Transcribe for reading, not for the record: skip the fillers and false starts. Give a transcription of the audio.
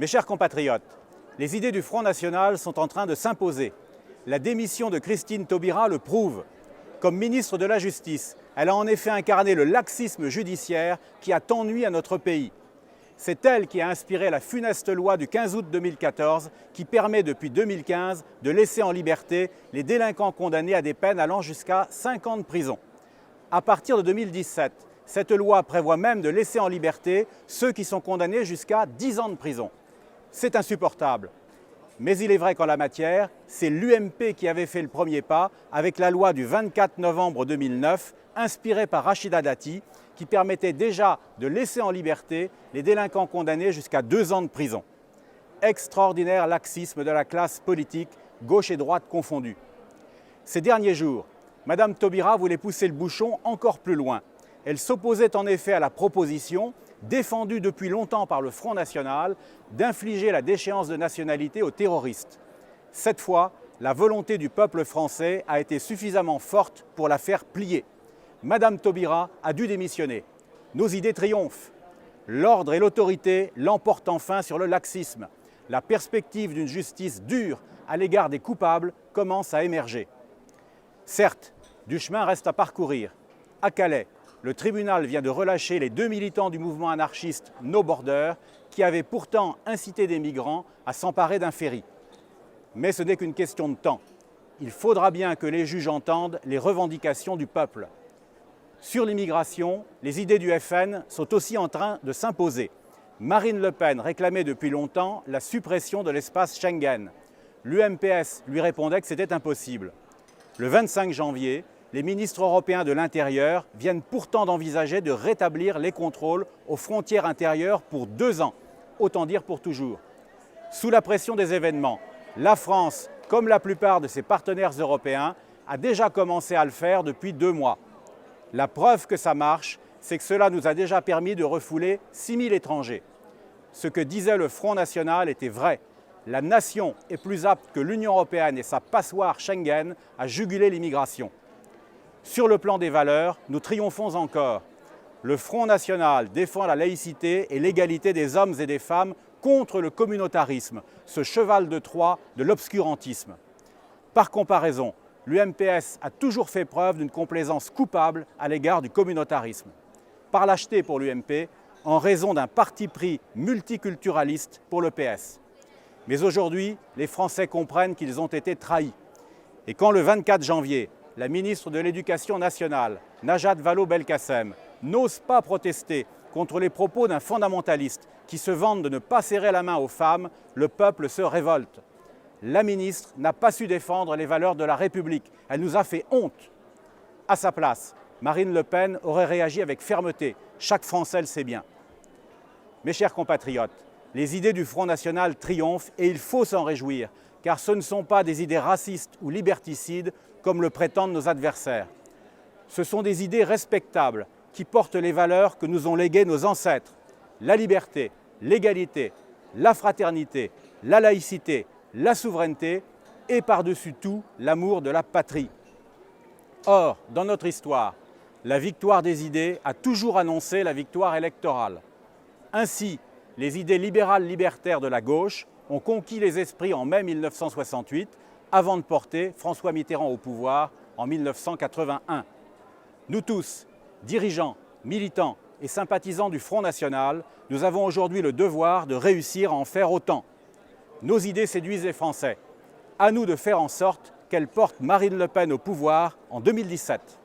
Mes chers compatriotes, les idées du Front National sont en train de s'imposer. La démission de Christine Taubira le prouve. Comme ministre de la Justice, elle a en effet incarné le laxisme judiciaire qui a tant nui à notre pays. C'est elle qui a inspiré la funeste loi du 15 août 2014 qui permet depuis 2015 de laisser en liberté les délinquants condamnés à des peines allant jusqu'à 5 ans de prison. À partir de 2017, cette loi prévoit même de laisser en liberté ceux qui sont condamnés jusqu'à 10 ans de prison. C'est insupportable. Mais il est vrai qu'en la matière, c'est l'UMP qui avait fait le premier pas avec la loi du 24 novembre 2009, inspirée par Rachida Dati, qui permettait déjà de laisser en liberté les délinquants condamnés jusqu'à 2 ans de prison. Extraordinaire laxisme de la classe politique, gauche et droite confondues. Ces derniers jours, Mme Taubira voulait pousser le bouchon encore plus loin. Elle s'opposait en effet à la proposition, défendue depuis longtemps par le Front National, d'infliger la déchéance de nationalité aux terroristes. Cette fois, la volonté du peuple français a été suffisamment forte pour la faire plier. Mme Taubira a dû démissionner. Nos idées triomphent. L'ordre et l'autorité l'emportent enfin sur le laxisme. La perspective d'une justice dure à l'égard des coupables commence à émerger. Certes, du chemin reste à parcourir. À Calais, le tribunal vient de relâcher les 2 militants du mouvement anarchiste No Border qui avaient pourtant incité des migrants à s'emparer d'un ferry. Mais ce n'est qu'une question de temps. Il faudra bien que les juges entendent les revendications du peuple. Sur l'immigration, les idées du FN sont aussi en train de s'imposer. Marine Le Pen réclamait depuis longtemps la suppression de l'espace Schengen. L'UMPS lui répondait que c'était impossible. Le 25 janvier, les ministres européens de l'Intérieur viennent pourtant d'envisager de rétablir les contrôles aux frontières intérieures pour 2 ans, autant dire pour toujours. Sous la pression des événements, la France, comme la plupart de ses partenaires européens, a déjà commencé à le faire depuis 2 mois. La preuve que ça marche, c'est que cela nous a déjà permis de refouler 6 000 étrangers. Ce que disait le Front National était vrai. La nation est plus apte que l'Union européenne et sa passoire Schengen à juguler l'immigration. Sur le plan des valeurs, nous triomphons encore. Le Front National défend la laïcité et l'égalité des hommes et des femmes contre le communautarisme, ce cheval de Troie de l'obscurantisme. Par comparaison, l'UMPS a toujours fait preuve d'une complaisance coupable à l'égard du communautarisme. Par lâcheté pour l'UMP, en raison d'un parti pris multiculturaliste pour le PS. Mais aujourd'hui, les Français comprennent qu'ils ont été trahis. Et quand le 24 janvier, la ministre de l'Éducation nationale, Najat Vallaud-Belkacem, n'ose pas protester contre les propos d'un fondamentaliste qui se vante de ne pas serrer la main aux femmes, le peuple se révolte. La ministre n'a pas su défendre les valeurs de la République. Elle nous a fait honte. À sa place, Marine Le Pen aurait réagi avec fermeté. Chaque Français le sait bien. Mes chers compatriotes, les idées du Front National triomphent et il faut s'en réjouir, car ce ne sont pas des idées racistes ou liberticides comme le prétendent nos adversaires. Ce sont des idées respectables qui portent les valeurs que nous ont léguées nos ancêtres. La liberté, l'égalité, la fraternité, la laïcité, la souveraineté et par-dessus tout l'amour de la patrie. Or, dans notre histoire, la victoire des idées a toujours annoncé la victoire électorale. Ainsi, les idées libérales libertaires de la gauche ont conquis les esprits en mai 1968 avant de porter François Mitterrand au pouvoir en 1981. Nous tous, dirigeants, militants et sympathisants du Front National, nous avons aujourd'hui le devoir de réussir à en faire autant. Nos idées séduisent les Français. À nous de faire en sorte qu'elles portent Marine Le Pen au pouvoir en 2017.